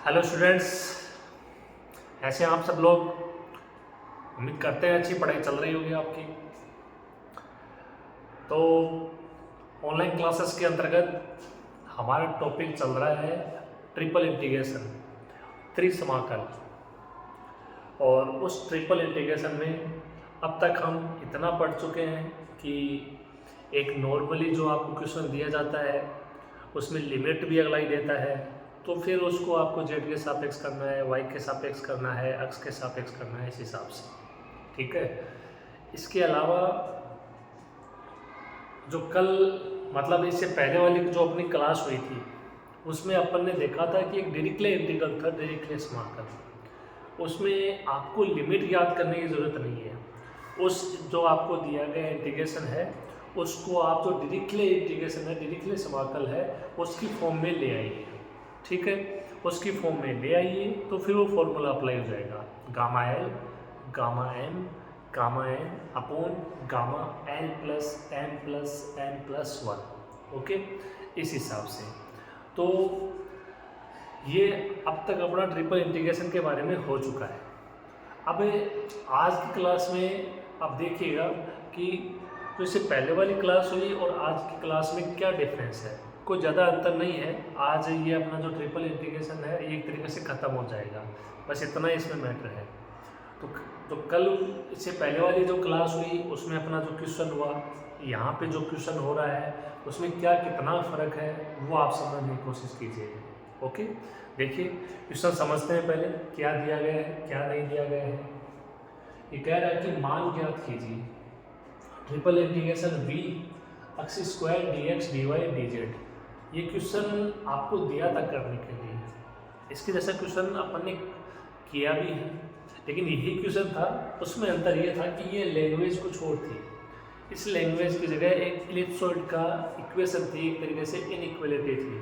Hello students, ऐसे हैं आप सब लोग। उम्मीद करते हैं अच्छी पढ़ाई चल रही होगी आपकी। तो ऑनलाइन क्लासेस के अंतर्गत हमारा टॉपिक चल रहा है ट्रिपल इंटीग्रेशन, त्रिसमाकल। और उस ट्रिपल इंटीग्रेशन में अब तक हम इतना पढ़ चुके हैं कि एक नॉर्मली जो आपको क्वेश्चन दिया जाता है उसमें लिमिट भी अगला ही देता है, तो फिर उसको आपको जेड के सापेक्ष करना है, वाई के सापेक्ष करना है, एक्स के सापेक्ष करना है, इस हिसाब से। ठीक है। इसके अलावा जो कल मतलब इससे पहले वाली जो अपनी क्लास हुई थी उसमें अपन ने देखा था कि एक डिरिक्ले इंटीग्रल था, डिरिक्ले समाकल। उसमें आपको लिमिट याद करने की ज़रूरत नहीं है। उस जो आपको दिया गया इंटीग्रेशन है उसको आप जो डिरिक्ले इंटीग्रेशन है, डिरिक्ले समाकल है, उसकी फॉर्म में ले आइए। ठीक है, उसकी फॉर्म में ले आइए तो फिर वो फॉर्मूला अप्लाई हो जाएगा, gamma L gamma M gamma N upon gamma L plus M plus one. Okay, इस हिसाब से। तो ये अब तक अपना ट्रिपल इंटीग्रेशन के बारे में हो चुका है। अब आज की क्लास में आप देखिएगा कि जो इससे पहले वाली क्लास हुई और आज की क्लास में क्या डिफरेंस है। कोई ज़्यादा अंतर नहीं है। आज ये अपना जो ट्रिपल इंटीग्रेशन है ये एक तरीके से ख़त्म हो जाएगा, बस इतना ही इसमें मैटर है। तो जो कल इससे पहले वाली जो क्लास हुई उसमें अपना जो क्वेश्चन हुआ, यहाँ पे जो क्वेश्चन हो रहा है उसमें क्या कितना फ़र्क है वो आप समझने की कोशिश कीजिए। ओके, देखिए क्वेश्चन समझते हैं पहले क्या दिया गया है क्या नहीं दिया गया है। ये कह रहा है कि मान ज्ञात कीजिए triple integration V X square D x D Y D Z. ये क्वेश्चन आपको दिया था करने के लिए। इसके जैसा क्वेश्चन अपन ने किया भी है, लेकिन यही क्वेश्चन था। उसमें अंतर ये था कि ये लैंग्वेज कुछ और थी। इस लैंग्वेज की जगह एक इलिप्सॉइड का इक्वेशन थी, एक तरीके से इनइक्वलिटी थी,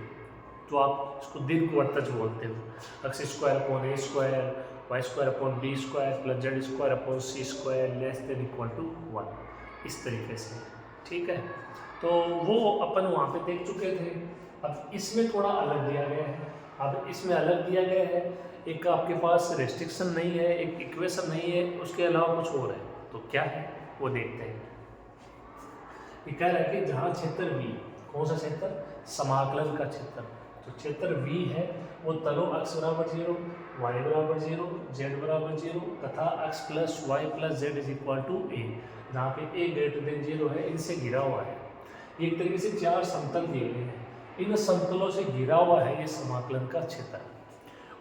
तो आप इसको दीर्घवर्तज बोलते हो। X square upon A square Y square upon B square plus Z square upon C square less than equal to one, इस तरीके से। ठीक है, तो वो अपन वहाँ पे देख चुके थे। अब इसमें थोड़ा अलग दिया गया है। अब इसमें अलग दिया गया है, एक आपके पास रेस्ट्रिक्शन नहीं है, एक इक्वेशन नहीं है, उसके अलावा कुछ और है। तो क्या है वो देखते हैं। ये कह रहा है कि जहाँ क्षेत्र V, कौन सा क्षेत्र, समाकलन का क्षेत्र, तो क्षेत्र V है वो तलो x बराबर 0, y बराबर 0, z बराबर 0 तथा x plus y plus z is equal to a, जहाँ पे a ग्रेटर देन 0 है, इनसे घिरा हुआ है। एक तरीके से चार समतल दिए गए हैं, इन समतलों से घिरा हुआ है ये समाकलन का क्षेत्र।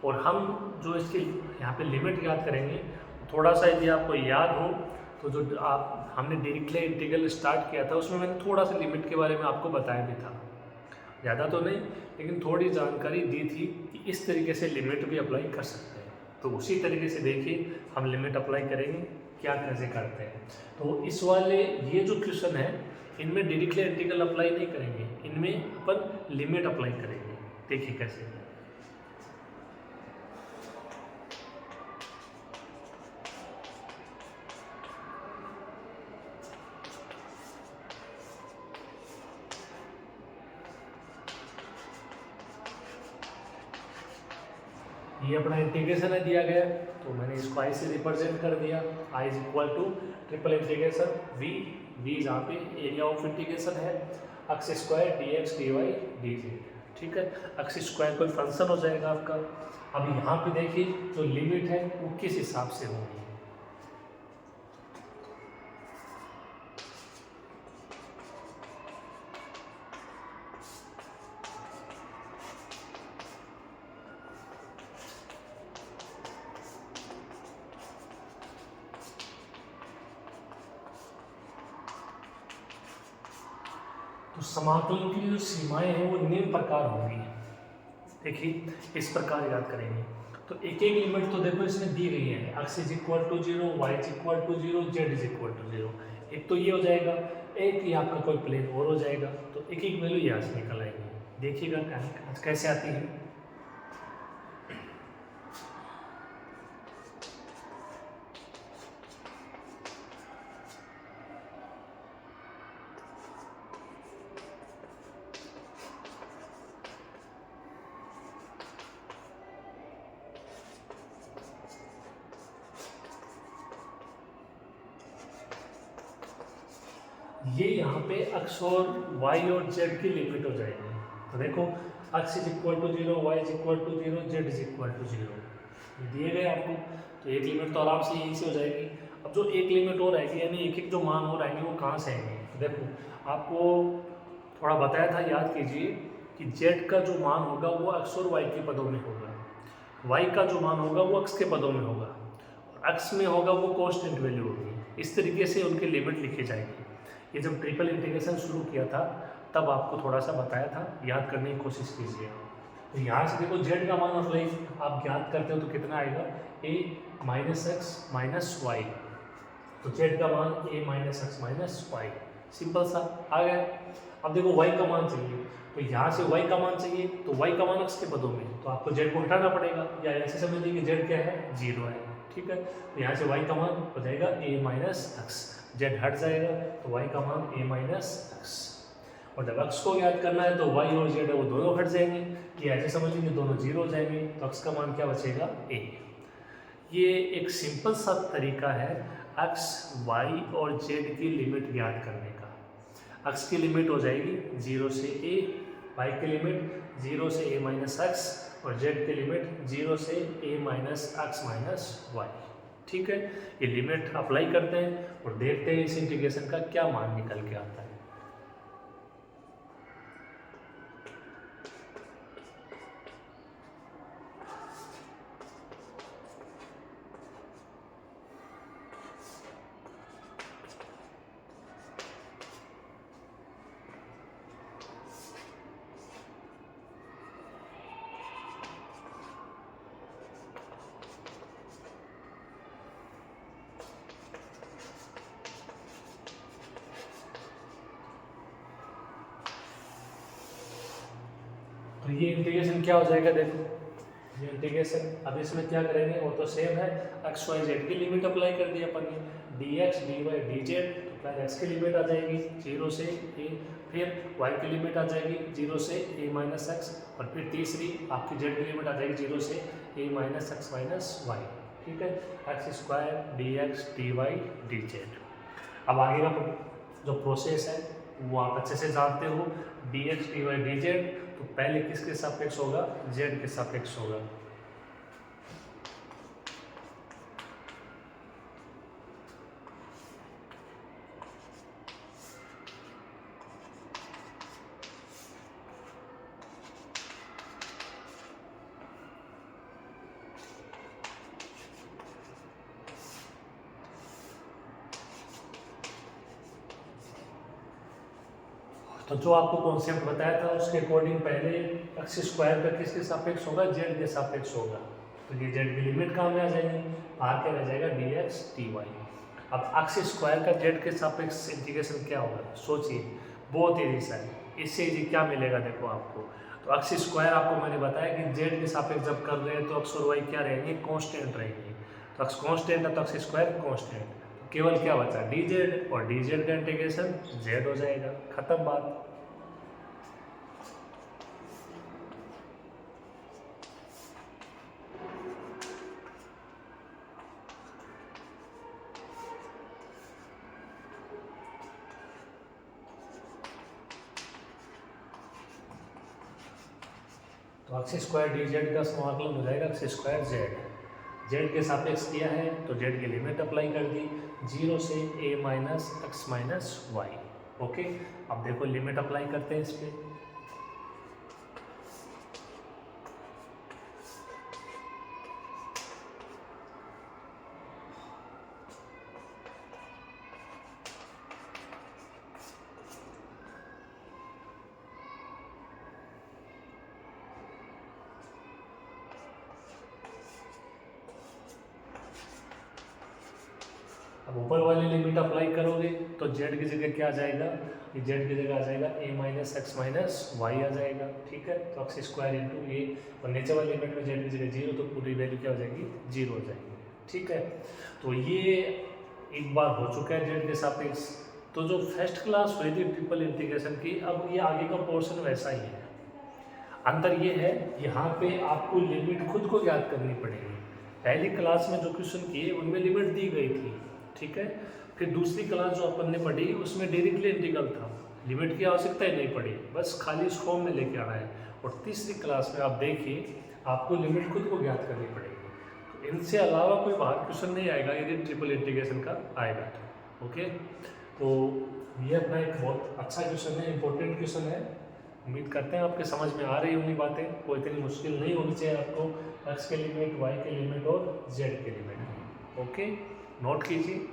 और हम जो इसके यहाँ पे लिमिट याद करेंगे, थोड़ा सा यदि आपको याद हो तो जो आप हमने डिरिक्ले इंटीग्रल स्टार्ट किया था उसमें मैंने थोड़ा सा लिमिट के बारे में आपको बताया भी था। ज़्यादा तो नहीं, लेकिन थोड़ी जानकारी दी थी कि इस तरीके से लिमिट भी अप्लाई कर सकते हैं। तो उसी तरीके से देखिए हम लिमिट अप्लाई करेंगे क्या कैसे करते हैं। तो इस वाले ये जो क्वेश्चन है इनमें डिरिक्ले इंटीग्रल अप्लाई नहीं करेंगे, इनमें अपन लिमिट अप्लाई करेंगे। देखिए कैसे। ये अपना इंटीग्रेशन है दिया गया, तो मैंने इसको आई से रिप्रेजेंट कर दिया। I is equal to triple integration V, V जहाँ पे एरिया ऑफ इंटीग्रेशन है, x square D x D Y D z. ठीक है, एक्स स्क्वायर कोई फंक्शन हो जाएगा आपका। अब यहाँ पे देखिए जो लिमिट है वो किस हिसाब से होगी। तो समाकलन की जो सीमाएं हैं वो निम्न प्रकार होंगी। देखिए इस प्रकार याद करेंगे। तो एक एक लिमिट तो देखो इसमें दी गई है, X is equal to 0, Y is equal to 0, Z is equal to 0। एक तो ये हो जाएगा, एक ये आपका कोई प्लेन और हो जाएगा। तो एक एक वैल्यू यहाँ से निकल आएगी। देखिएगा कैसे आती है। ये यहाँ पे x और y और z की लिमिट हो जाएगी। तो देखो x is equal to 0, y is equal to 0, z is equal to 0 दिए गए आपको। तो एक लिमिट तो आराम से यहीं से हो जाएगी। अब जो एक लिमिट और रहेगी, यानी एक एक जो मान और आएंगे वो कहाँ से आएंगे। देखो आपको थोड़ा बताया था, याद कीजिए कि z का जो मान होगा वो x और y के पदों में होगा, y का जो मान होगा वो x के पदों में होगा, और x में होगा वो कांस्टेंट वैल्यू होगी। इस तरीके से उनकी लिमिट लिखी जाएगी। ये जब ट्रिपल इंटीग्रेशन शुरू किया था तब आपको थोड़ा सा बताया था, याद करने की कोशिश कीजिए। तो यहाँ से देखो z का मान अप्लाई आप याद करते हो तो कितना आएगा, a minus x minus Y. तो z का मान a minus x minus Y, simple सा आ गया। अब देखो y का मान चाहिए, तो यहाँ से y का मान चाहिए, तो y का मान x के पदों में, तो आपको z को हटाना पड़ेगा, या ऐसे समझिए कि z क्या है, 0 है। ठीक है, तो यहाँ से y का मान हो जाएगा a माइनस एक्स, z हट जाएगा तो y का मान a माइनस एक्स। और जब x को याद करना है तो y और z है वो दोनों हट जाएंगे, कि ऐसे समझिए कि दोनों 0 हो जाएंगे, तो x का मान क्या बचेगा, a। ये एक सिंपल सा तरीका है x, y और z की लिमिट याद करने का। x की लिमिट हो जाएगी 0 से a, y की लिमिट 0 से a माइनस एक्स, और z की लिमिट 0 से a minus x minus Y. ठीक है, ये लिमिट अप्लाई करते हैं और देखते हैं इस इंटीग्रेशन का क्या मान निकल के आता है। तो ये इंटीग्रेशन क्या हो जाएगा, देखो ये इंटीग्रेशन। अब इसमें क्या करेंगे, वो तो सेम है, एक्स वाई जेड की लिमिट अप्लाई कर दी अपन ने, D x D Y D Z. तो पहले एक्स की लिमिट आ जाएगी 0 से a, फिर वाई की लिमिट आ जाएगी 0 से a माइनस एक्स, और फिर तीसरी आपकी जेड की लिमिट आ जाएगी 0 से a minus x minus Y. ठीक है, x square D x D Y D Z. अब आगे का जो प्रोसेस है वो आप अच्छे से जानते हो, D x D Y D Z. तो पहले किसके सापेक्ष होगा, z के सापेक्ष होगा। तो जो आपको कॉन्सेप्ट बताया था उसके अकॉर्डिंग पहले एक्स स्क्वायर का किसके सापेक्ष होगा, जेड के सापेक्ष होगा। तो ये जेड की लिमिट कहाँ में आ जाएगी, बाहर क्या रह जाएगा, डी एक्स डी वाई। अब एक्स स्क्वायर का जेड के सापेक्ष इंटीग्रेशन क्या होगा, सोचिए, बहुत ईजी सा है। इससे ईजी क्या मिलेगा, देखो आपको तो एक्स स्क्वायर आपको मैंने बताया कि जेड के सापेक्ष जब कर रहे हैं तो एक्स और वाई क्या रहेंगे, कॉन्स्टेंट रहेंगे। तो एक्स कॉन्स्टेंट है तो एक्स स्क्वायर कॉन्स्टेंट, केवल क्या बचा, डी जेड, और डी जेड का इंटीग्रेशन जेड हो जाएगा, खत्म बात। तो एक्स स्क्वायर डी जेड का समाकलन हो जाएगा एक्स स्क्वायर जेड। जेड के सापेक्ष किया है तो जेड की लिमिट अप्लाई कर दी 0 से a minus x minus Y. Okay, अब देखो लिमिट अप्लाई करते हैं इस पर। अब ऊपर वाली लिमिट अप्लाई करोगे तो z की जगह क्या आ जाएगा, ये z की जगह आ जाएगा a minus x minus y आ जाएगा। ठीक है, तो एक्स स्क्वायर इंटू ए, और नीचे वाली लिमिट में z की जगह 0, तो पूरी वैल्यू क्या हो जाएगी, 0 हो जाएगी। ठीक है, तो ये एक बार हो चुका है z के सापेक्ष। तो जो फर्स्ट क्लास हुई थी ट्रिपल इंटीग्रेशन की, अब ये आगे का पोर्शन वैसा ही है। अंतर ये है, यहाँ पे आपको लिमिट खुद को याद करनी पड़ेगी। पहली क्लास में जो क्वेश्चन किए उनमें लिमिट दी गई थी, ठीक है। फिर दूसरी क्लास जो अपन ने पढ़ी उसमें डायरेक्टली इंटीग्रल था, लिमिट की आवश्यकता ही नहीं पड़ी, बस खाली इस फॉर्म में लेके आना है। और तीसरी क्लास में आप देखिए आपको लिमिट खुद को ज्ञात करनी पड़ेगी। तो इनसे अलावा कोई बाहर क्वेश्चन नहीं आएगा यदि ट्रिपल इंटीग्रेशन का आएगा तो। ओके, तो ये अपना एक बहुत अच्छा क्वेश्चन है, इंपॉर्टेंट क्वेश्चन है। उम्मीद करते हैं आपके समझ में आ रही होंगी बातें, कोई इतनी मुश्किल नहीं होनी चाहिए आपको। x के लिमिट, y के लिमिट और z के लिमिट। ओके, नोट कीजिए।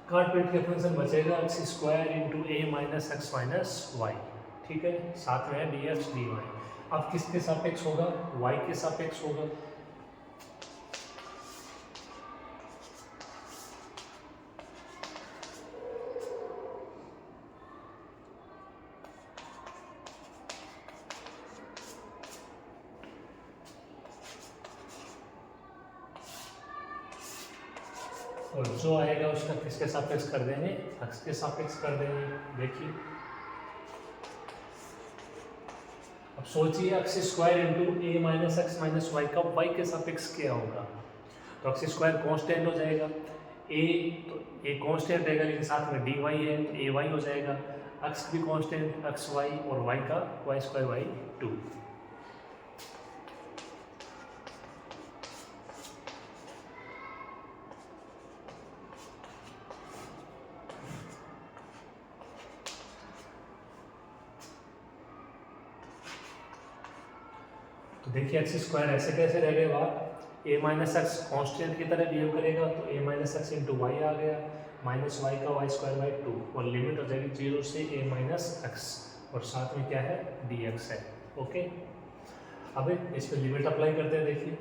काट पीट के फंक्शन बचेगा एक्स स्क्वायर इंटू ए माइनस एक्स माइनस वाई। ठीक है, साथ में है डी एक्स डी वाई। अब किसके सापेक्ष होगा? वाई के सापेक्ष होगा। और जो आएगा उसका किसके सापेक्ष कर देंगे? एक्स के सापेक्ष कर देंगे। देखिए अब सोचिए एक्स स्क्वायर इंटू ए माइनस एक्स माइनस वाई का वाई के सापेक्ष क्या होगा? तो एक्स स्क्वायर कॉन्स्टेंट हो जाएगा, ए तो ए कॉन्स्टेंट रहेगा लेकिन साथ में डी वाई है तो ए वाई हो जाएगा, एक्स भी कॉन्स्टेंट एक्स वाई और वाई का वाई स्क्वायर वाई 2। तो देखिए एक्स स्क्वायर ऐसे कैसे रह गए बाहर, ए माइनस एक्स कॉन्स्टेंट की तरह बिहेव करेगा तो ए माइनस एक्स इंटू वाई आ गया, माइनस वाई का वाई स्क्वायर बाई 2 और लिमिट हो जाएगी 0 से ए माइनस एक्स और साथ में क्या है डी एक्स है। ओके, अब इस पर लिमिट अप्लाई करते हैं। देखिए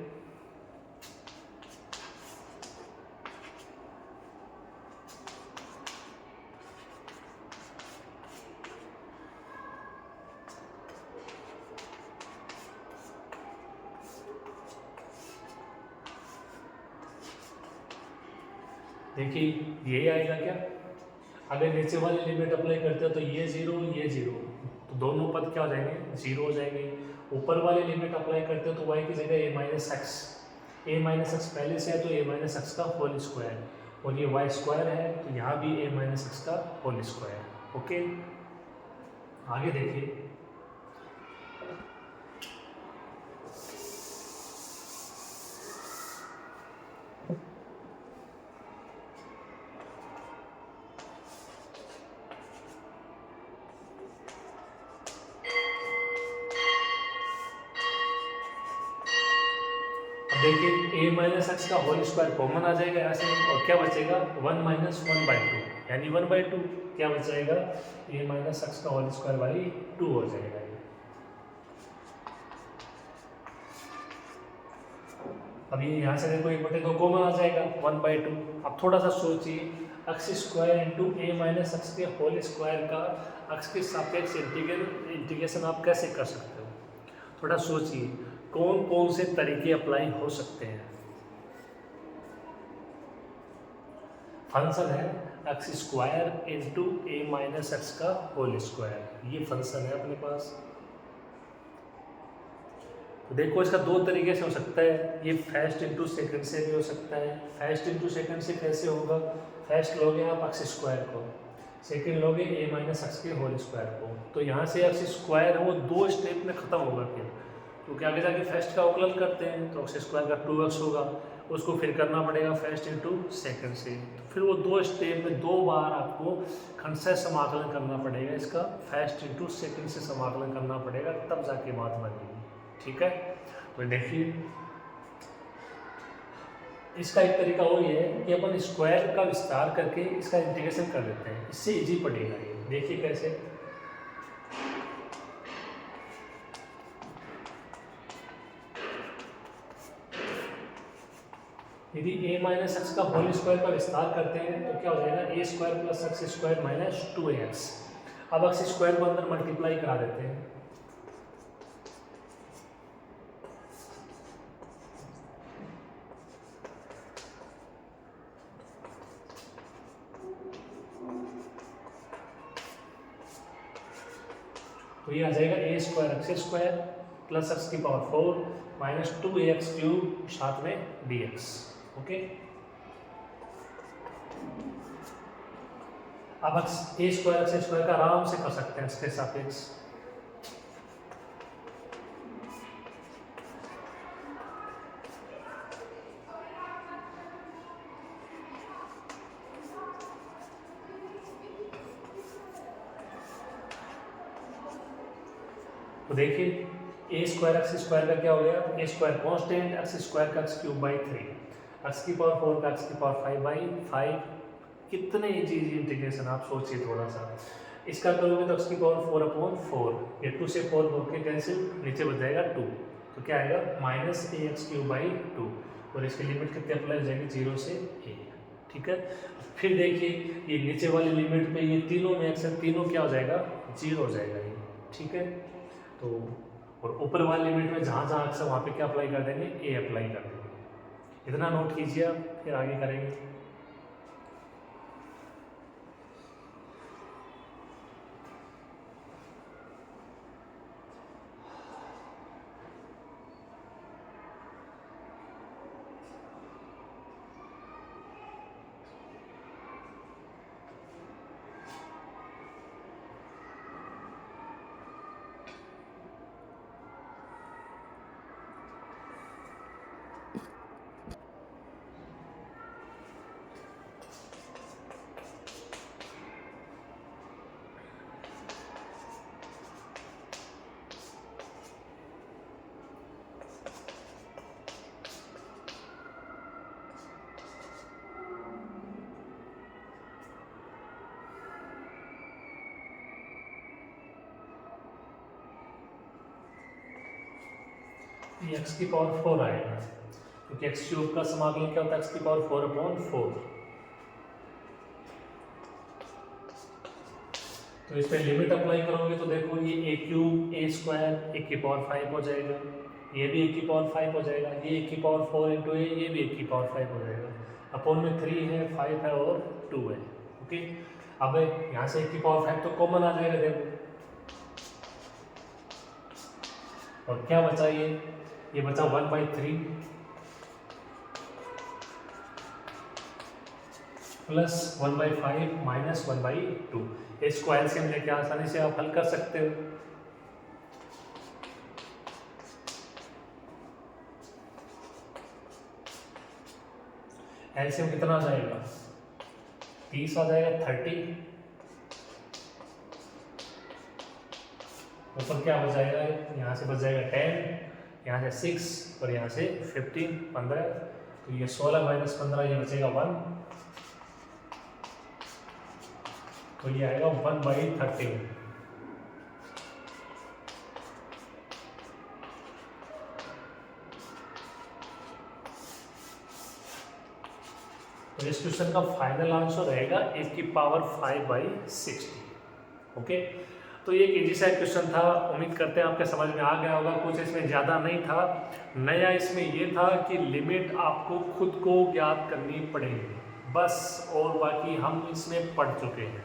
देखिए ये आएगा क्या, अगर नीचे वाली लिमिट अप्लाई करते हैं तो ये 0 ये 0 तो दोनों पद क्या हो जाएंगे 0 हो जाएंगे। ऊपर वाली लिमिट अप्लाई करते हैं तो y की जगह ए माइनस एक्स पहले से है तो ए माइनस एक्स का होल स्क्वायर और ये वाई स्क्वायर है तो यहाँ भी ए माइनस एक्स का होल स्क्वायर। ओके, आगे देखिए देखिए ए माइनस एक्स का होल स्क्वायर कॉमन आ जाएगा यहाँ से और क्या बचेगा 1 माइनस 1/2 यानी 1/2 क्या बचेगा ए माइनस एक्स का होल स्क्वायर बाई 2 हो जाएगा। अब ये यहाँ से देखो 1/2 कॉमन आ जाएगा 1/2। अब थोड़ा सा सोचिए एक्स स्क्वायर इंटू ए माइनस एक्स के होल स्क्वायर का एक्स के सापेक्ष इंटीग्रेशन आप कैसे कर सकते हो? थोड़ा सोचिए कौन कौन से तरीके अप्लाई हो सकते हैं। फंक्शन है एक्स स्क्वायर इंटू ए माइनस एक्स का होल स्क्वायर, ये फंक्शन है अपने पास। तो देखो इसका दो तरीके से हो सकता है, ये फर्स्ट इंटू सेकंड से भी हो सकता है। फर्स्ट इंटू सेकंड से कैसे होगा? फर्स्ट लोगे आप एक्स स्क्वायर को, सेकंड लोगे ए माइनस एक्स के होल स्क्वायर को, तो यहाँ से एक्स स्क्वायर है वो 2 स्टेप में खत्म होगा फिर, क्योंकि आगे जाके फर्स्ट का अवकलन करते हैं तो एक्स स्क्वायर का 2x होगा, उसको फिर करना पड़ेगा फर्स्ट इंटू सेकेंड से, तो फिर वो 2 स्टेप में 2 बार आपको खंडशः समाकलन करना पड़ेगा, इसका फर्स्ट इंटू सेकेंड से समाकलन करना पड़ेगा तब जाके बात बनेगी। ठीक है, तो देखिए इसका एक तरीका वो ये है कि अपन स्क्वायर का विस्तार करके इसका इंटीग्रेशन कर लेते हैं, इससे इजी पड़ेगा ये। देखिए कैसे, यदि a माइनस एक्स का होल स्क्वायर का विस्तार करते हैं तो क्या हो जाएगा, a square plus x square minus 2ax। अब एक्स स्क्वायर को अंदर मल्टीप्लाई करा देते हैं, तो ये आ जाएगा a square x square plus x की पावर 4 माइनस 2ax क्यूब साथ में dx। ओके, अब ए स्क्वायर एक्स स्क्वायर का आराम से कर सकते हैं इसके सापेक्ष। तो देखिए ए स्क्वायर एक्स स्क्वायर का क्या हो गया, ए स्क्वायर कॉन्स्टेंट एक्स स्क्वायर का एक्स क्यूब बाई 3, एक्स की पावर 4 का एक्स की पावर 5 बाई 5। कितने इजी इंटीग्रेशन, आप सोचिए थोड़ा सा। इसका करोगे तो एक्स की पावर 4 अपॉन 4, ये 2 से 4 होकर कैंसिल, नीचे बच जाएगा 2, तो क्या आएगा minus A x cube by 2, और इसकी लिमिट कितनी अप्लाई हो जाएगी, 0 से a। ठीक है, फिर देखिए ये नीचे वाली लिमिट पे ये तीनों में एक्स, तीनों क्या हो जाएगा, 0 हो जाएगा ये। ठीक है, तो और ऊपर वाली लिमिट में जहाँ जहाँ एक्स है वहाँ पे क्या अप्लाई कर देंगे, ए अप्लाई कर देंगे। इतना नोट कीजिए आप, फिर आगे करेंगे। ये एक्स की पावर 4 आएगा, क्योंकि एक्स क्यूब का समाकलन क्या होता है, एक्स की पावर 4 अपॉन 4। तो इस पर लिमिट अप्लाई करोगे तो देखो ये ए क्यूब ए स्क्वायर ए की पावर 5 हो जाएगा, ये भी ए की पावर 5 हो जाएगा, ये ए की पावर 4 इंटू ए, ये भी ए की पावर 5 हो जाएगा। अपॉन में 3 है, 5 है और 2 है। ओके, अब यहाँ से ए की पावर 5 तो कॉमन आ जाएगा देखो, और क्या बचा, ये बचा 1/3 प्लस 1/5 माइनस 1/2। इसको एलसीएम लेके आसानी से आप हल कर सकते हो। एलसीएम कितना आ जाएगा, 30 आ जाएगा, 30 ऊपर क्या बच जाएगा, यहाँ से बच जाएगा 10, यहाँ से 6 और यहाँ से 15 15, तो ये 16 माइनस 15 ये बचेगा 1, तो ये आएगा 1/13। तो इस क्वेश्चन का फाइनल आंसर रहेगा ए की पावर 5/60। ओके, तो ये एक इजी सा क्वेश्चन था, उम्मीद करते हैं आपके समझ में आ गया होगा। कुछ इसमें ज़्यादा नहीं था, नया इसमें ये था कि लिमिट आपको खुद को ज्ञात करनी पड़ेगी बस, और बाकी हम इसमें पढ़ चुके हैं।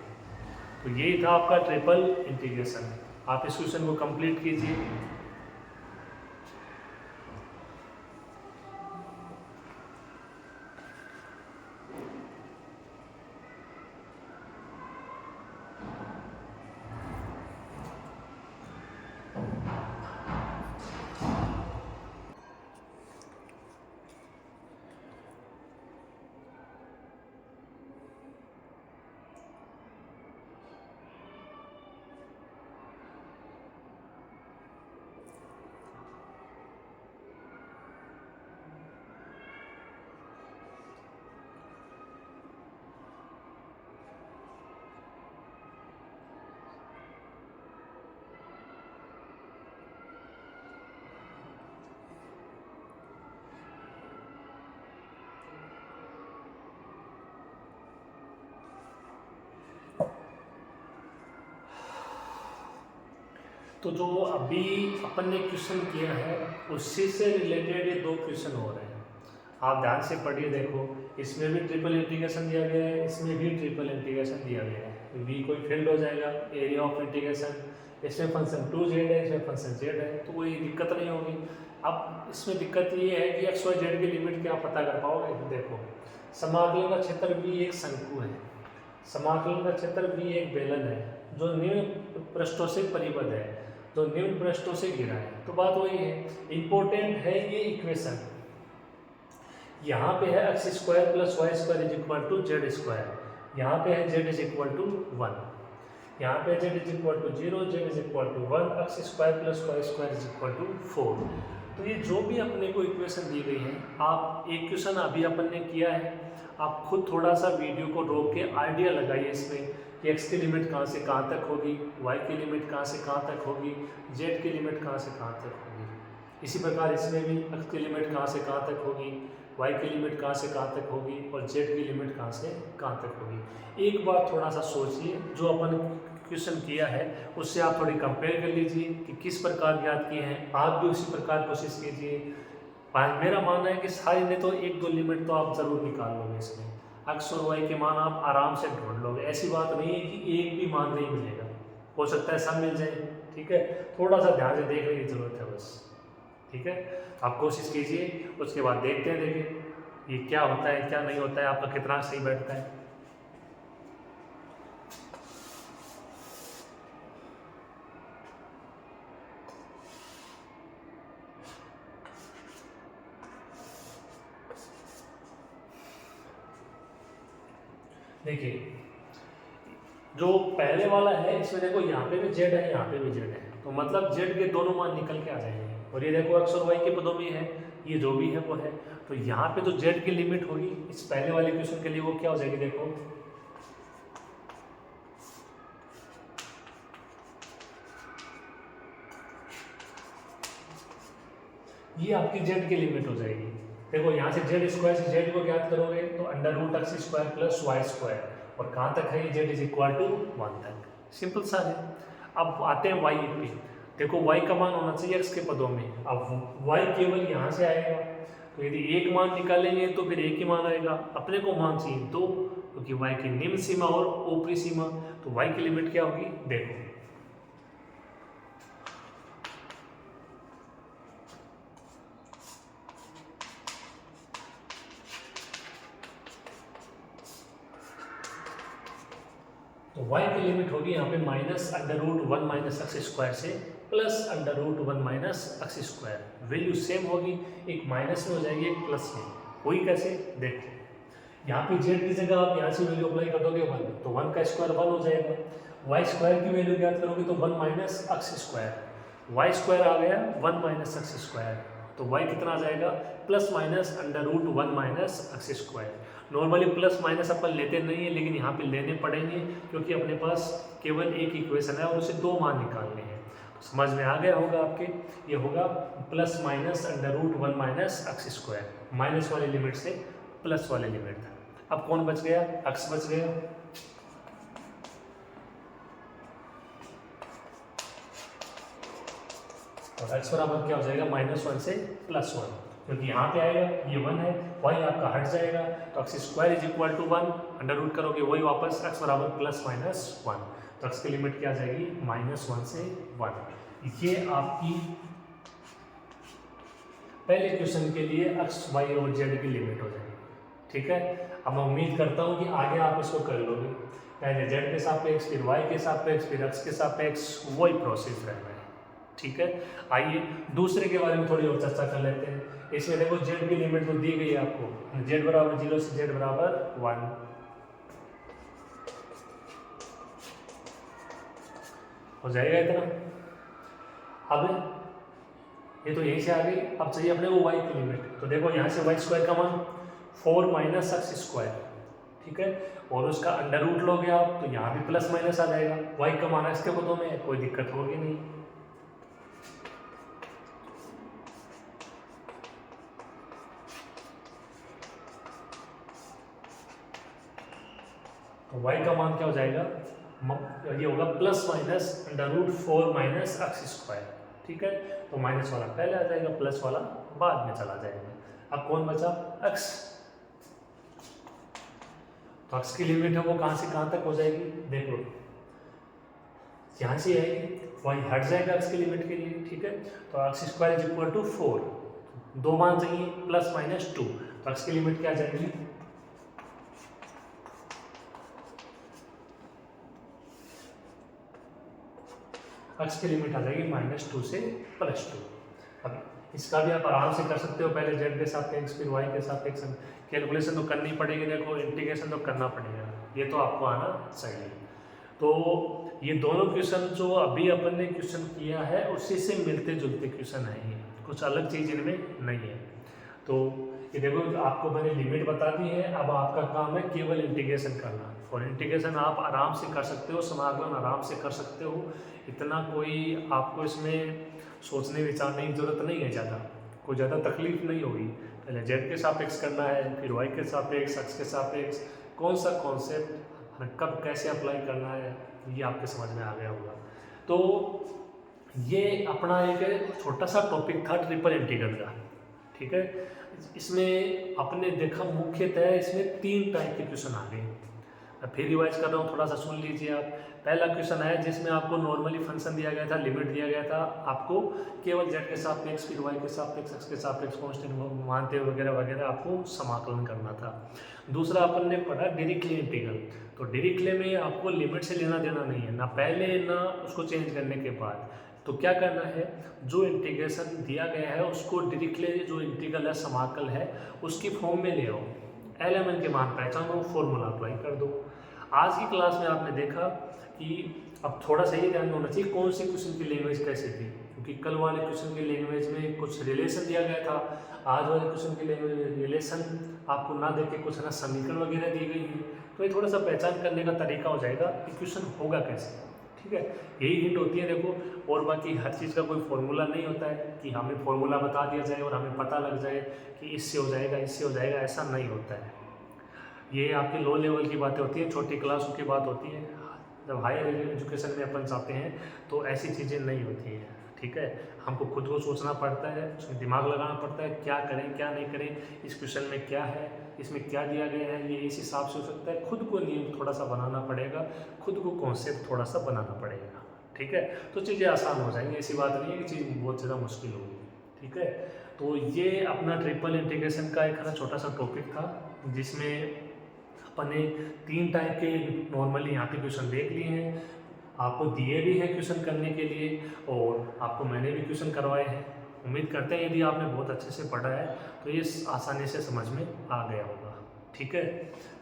तो यही था आपका ट्रिपल इंटीग्रेशन। आप इस क्वेश्चन को कंप्लीट कीजिए। तो जो अभी अपन ने क्वेश्चन किया है उसी से रिलेटेड ये दो क्वेश्चन हो रहे हैं। आप ध्यान से पढ़िए, देखो इसमें भी ट्रिपल इंटीग्रेशन दिया गया है, इसमें भी ट्रिपल इंटीग्रेशन दिया गया है। वी कोई फील्ड हो जाएगा, एरिया ऑफ इंटीग्रेशन, इसमें फंक्शन 2z है, इसमें फंक्शन z है, तो कोई दिक्कत नहीं होगी। अब इसमें दिक्कत ये है कि x y z की लिमिट क्या पता कर पाओगे। देखो समाकलन का क्षेत्र v एक शंकु है, समाकलन का क्षेत्र v एक बेलन है जो निम्न पृष्ठों से परिबद्ध है, जो निम्न पृष्ठों से घिरा है। तो बात वही है, इंपॉर्टेंट है ये इक्वेशन। यहाँ पे है x square plus Y square is equal to Z square, यहाँ पे है z इज इक्वल टू 1, यहाँ पे z is equal to 0, z is equal to 1, x square plus Y square is equal to 4। तो ये जो भी अपने को इक्वेशन दी गई है, आप एक क्वेश्चन अभी अपन ने किया है, आप खुद थोड़ा सा वीडियो को रोक के आइडिया लगाइए इसमें कि x की लिमिट कहाँ से कहाँ तक होगी, y की लिमिट कहाँ से कहाँ तक होगी, z की लिमिट कहाँ से कहाँ तक होगी। इसी प्रकार इसमें भी x की लिमिट कहाँ से कहाँ तक होगी, y की लिमिट कहाँ से कहाँ तक होगी और z की लिमिट कहाँ से कहाँ तक होगी। एक बार थोड़ा सा सोचिए, जो अपन क्वेश्चन किया है उससे आप थोड़ी कंपेयर कर लीजिए कि किस प्रकार याद किए हैं, आप भी उसी प्रकार कोशिश कीजिए। मेरा मानना है कि सारी ने तो एक दो लिमिट तो आप जरूर निकाल लोगे इसमें, x और y के मान आप आराम से ढूंढ लोगे। ऐसी बात नहीं है कि एक भी मान नहीं मिलेगा, हो सकता है सब मिल जाए। ठीक है, थोड़ा सा ध्यान से देखने की जरूरत है बस। ठीक है, आप कोशिश कीजिए, उसके बाद देखते हैं, देखिए ये क्या होता है क्या नहीं होता है, आपका कितना सही बैठता है। देखिए जो पहले वाला है इसमें देखो यहाँ पे भी z है, यहाँ पे भी z है, तो मतलब z के दोनों मान निकल के आ जाएंगे। और ये देखो x और y के पदों में है, ये जो भी है वो है, तो यहाँ पे जो z की लिमिट होगी इस पहले वाले क्वेश्चन के लिए वो क्या हो जाएगी। देखो ये आपकी z की लिमिट हो जाएगी। देखो यहाँ से z स्क्वायर से z को ज्ञात करोगे तो under root X square plus Y square, और कहाँ तक है ये z इज इक्वल टू 1 तक, सिंपल सा है। अब आते हैं y पे, देखो y का मान होना चाहिए x के पदों में, अब y केवल यहाँ से आएगा, तो यदि एक मान निकालेंगे तो फिर एक ही मान आएगा, अपने को मान चाहिए दो, क्योंकि y की निम्न सीमा और ऊपरी सीमा, तो y की लिमिट क्या होगी। देखो तो y की लिमिट होगी यहाँ पे minus under root 1 minus x square से plus under root 1 minus x square, value same होगी, एक माइनस में हो जाएगी एक प्लस में। वही कैसे, देखो यहाँ पे z की जगह आप यहाँ से वैल्यू अप्लाई कर दोगे 1, तो 1 का स्क्वायर 1 हो जाएगा, y स्क्वायर की वैल्यू ज्ञात करोगे तो 1 minus x square, y square आ गया 1 माइनस एक्स स्क्वायर, तो y कितना आ जाएगा plus minus under root 1 minus x square. Normally plus minus अपन लेते नहीं है, लेकिन यहाँ पे लेने पड़ेंगे क्योंकि अपने पास केवल एक इक्वेशन है और उसे दो मान निकालने हैं। तो समझ में आ गया होगा आपके, ये होगा plus minus under root 1 minus x square, minus वाली लिमिट से प्लस वाली लिमिट तक। अब कौन बच गया, एक्स बच गया, और एक्स बराबर क्या हो जाएगा -1 से +1, क्योंकि यहाँ पे आएगा ये 1 है, y आपका हट जाएगा, तो X square is equal to 1, under root करोगे वही वापस x बराबर +-1, तो x की लिमिट क्या आ जाएगी -1 से 1। ये आपकी पहले क्वेश्चन के लिए x, y और z की लिमिट हो जाएगी। ठीक है, अब मैं उम्मीद करता हूँ कि आगे आप इसको कर लोगे, पहले z के सापेक्ष, फिर y के सापेक्ष, फिर x के सापेक्ष, वही प्रोसेस रहना है। ठीक है, आइए दूसरे के बारे में थोड़ी और चर्चा कर लेते हैं। इसमें देखो z की लिमिट तो दी गई है आपको, z बराबर 0 से z बराबर 1, हो जाएगा इतना। अब ये तो यहीं से आ गई, अब चाहिए अपने को y की लिमिट, तो देखो यहाँ से y स्क्वायर का मान 4 माइनस एक्स स्क्वायर, ठीक है, और उसका अंडर रूट लोगे आप तो यहाँ भी प्लस माइनस आ जाएगा, y का मान x के पदों में है, कोई दिक्कत होगी नहीं। तो y का मान क्या हो जाएगा ये होगा plus minus √4 minus x square, ठीक है। तो माइनस वाला पहले आ जाएगा, प्लस वाला बाद में चला जाएगा। अब कौन बचा? एक्स। तो एक्स की लिमिट है वो कहाँ से कहाँ तक हो जाएगी? देखो यहाँ से आएगी, वही हट जाएगा एक्स की लिमिट के लिए, ठीक है। तो X square is equal to 4, दो मान चाहिए, प्लस माइनस 2, तो एक्स की लिमिट क्या आ जाएगी? एक्स की लिमिट आ जाएगी -2 से +2। अब इसका भी आप आराम से कर सकते हो, पहले जेड के सापेक्ष फिर वाई के सापेक्ष कैलकुलेशन तो करनी पड़ेगी, देखो इंटीग्रेशन तो करना पड़ेगा, ये तो आपको आना चाहिए। तो ये दोनों क्वेश्चन जो अभी अपन ने क्वेश्चन किया है उसी से मिलते जुलते क्वेश्चन है, ये कुछ अलग चीज़ इनमें नहीं है। तो ये देखो आपको मैंने लिमिट बता दी है, अब आपका काम है केवल इंटीग्रेशन करना, और इंटीग्रेशन आप आराम से कर सकते हो, समाकलन आराम से कर सकते हो, इतना कोई आपको इसमें सोचने विचारने की जरूरत नहीं है, ज़्यादा कोई ज़्यादा तकलीफ नहीं होगी। पहले जेड के सापेक्ष करना है, फिर वाई के सापेक्ष, एक्स के सापेक्ष, कौन सा कॉन्सेप्ट कब कैसे अप्लाई करना है ये आपके समझ में आ गया होगा। तो ये अपना एक छोटा सा टॉपिक था ट्रिपल इंटीग्रल का, ठीक है। इसमें आपने देखा मुख्यतः इसमें 3 टाइप के क्वेश्चन आ गए। मैं फिर रिवाइज कर रहा हूँ, थोड़ा सा सुन लीजिए आप। पहला क्वेश्चन है जिसमें आपको नॉर्मली फंक्शन दिया गया था, लिमिट दिया गया था, आपको केवल जेड के सापेक्ष फिर वाई के सापेक्ष एक्स के सापेक्ष कांस्टेंट मानते वगैरह वगैरह आपको समाकलन करना था। दूसरा अपन ने पढ़ा डिरिक्ले इंटीग्रल। तो डिरिक्ले में आपको लिमिट से लेना देना नहीं है, ना पहले ना उसको चेंज करने के बाद। तो क्या करना है, जो इंटीग्रेशन दिया गया है उसको डिरिक्ले जो इंटीग्रल है समाकल है उसकी फॉर्म में ले आओ, एलिमेंट के मान पहचानो, फॉर्मूला अप्लाई कर दो। आज की क्लास में आपने देखा कि अब थोड़ा सा ये ध्यान होना चाहिए कौन से क्वेश्चन की लैंग्वेज कैसे थी, क्योंकि कल वाले क्वेश्चन की लैंग्वेज में कुछ रिलेशन दिया गया था, आज वाले क्वेश्चन की लैंग्वेज में रिलेशन आपको ना दे के कुछ ना समीकरण वगैरह दी गई है। तो ये थोड़ा सा पहचान करने का तरीका हो जाएगा कि क्वेश्चन होगा कैसे, ठीक है। यही हिंट होती है देखो, और बाकी हर चीज़ का कोई फॉर्मूला नहीं होता है कि हमें फॉर्मूला बता दिया जाए और हमें पता लग जाए कि इससे हो जाएगा इससे हो जाएगा, ऐसा नहीं होता है। ये आपके लो लेवल की बातें होती हैं, छोटी क्लासों की बात होती है। जब हायर एजुकेशन में अपन जाते हैं तो ऐसी चीज़ें नहीं होती हैं, ठीक है। हमको खुद को सोचना पड़ता है, उसमें दिमाग लगाना पड़ता है, क्या करें क्या नहीं करें, इस क्वेश्चन में क्या है, इसमें क्या दिया गया है, ये इस हिसाब से हो सकता है। खुद को नियम थोड़ा सा बनाना पड़ेगा, खुद को कॉन्सेप्ट थोड़ा सा बनाना पड़ेगा, ठीक है। तो चीज़ें आसान हो जाएंगी, ऐसी बात नहीं है कि चीज़ बहुत ज़्यादा मुश्किल होगी, ठीक है। तो ये अपना ट्रिपल इंटीग्रेशन का एक छोटा सा टॉपिक था, जिसमें अपन ने 3 टाइप के नॉर्मली यहाँ पे क्वेश्चन देख लिए हैं, आपको दिए भी हैं क्वेश्चन करने के लिए, और आपको मैंने भी क्वेश्चन करवाए हैं। उम्मीद करते हैं यदि आपने बहुत अच्छे से पढ़ा है तो ये आसानी से समझ में आ गया होगा, ठीक है।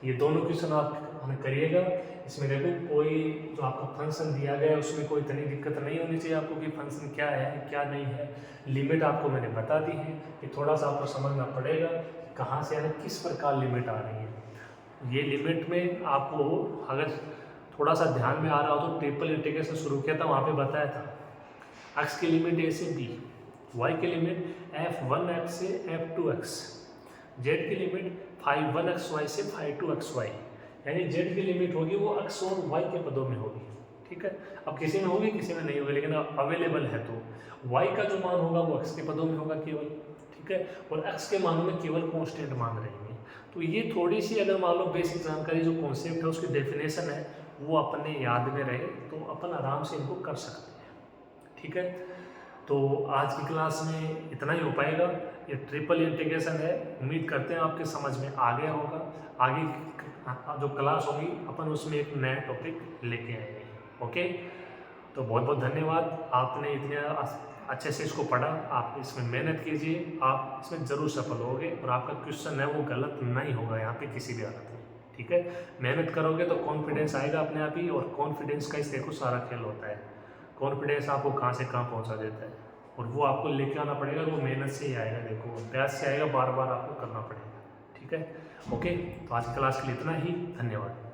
ये दोनों क्वेश्चन आप हमें करिएगा। इसमें देखो कोई जो आपका फंक्शन दिया गया है उसमें कोई इतनी दिक्कत नहीं होनी चाहिए आपको कि फंक्शन क्या है क्या नहीं है। लिमिट आपको मैंने बता दी है कि थोड़ा सा आपको समझना पड़ेगा कहाँ से यानी किस प्रकार लिमिट आ रही है। ये लिमिट में आपको अगर थोड़ा सा ध्यान में आ रहा हो तो ट्रिपल इंटीग्रेशन शुरू किया था, वहाँ पे बताया था x की लिमिट a से b, y की लिमिट f1x से f2x, z की लिमिट 5(1xy) से 5(2xy), यानी z की लिमिट होगी वो x और y के पदों में होगी, ठीक है। अब किसी में होगी किसी में नहीं होगी, लेकिन अवेलेबल है तो y का जो मान होगा वो x के पदों में होगा केवल, ठीक है, और x के मानों में केवल कॉन्स्टेंट मान रहेंगे। तो ये थोड़ी सी अगर मान लो बेसिक जानकारी जो कॉन्सेप्ट है उसकी डेफिनेशन है वो अपने याद में रहे तो अपन आराम से इनको कर सकते हैं, ठीक है। तो आज की क्लास में इतना ही हो पाएगा। ये ट्रिपल इंटीग्रेशन है, उम्मीद करते हैं आपके समझ में आ गया होगा। आगे जो क्लास होगी अपन उसमें एक नया टॉपिक लेके आएंगे, ओके। तो बहुत बहुत धन्यवाद, आपने इतने अच्छे से इसको पढ़ा, आप इसमें मेहनत कीजिए, आप इसमें ज़रूर सफल होगे और आपका क्वेश्चन है वो गलत नहीं होगा यहाँ पे किसी भी हालत में, ठीक है। मेहनत करोगे तो कॉन्फिडेंस आएगा अपने आप ही, और कॉन्फिडेंस का इस देखो सारा खेल होता है। कॉन्फिडेंस आपको कहाँ से कहाँ पहुँचा देता है, और वो आपको लेके आना पड़ेगा, वो मेहनत से ही आएगा, देखो अभ्यास से आएगा, बार बार आपको करना पड़ेगा, ठीक है। ओके, तो आज की क्लास के लिए इतना ही, धन्यवाद।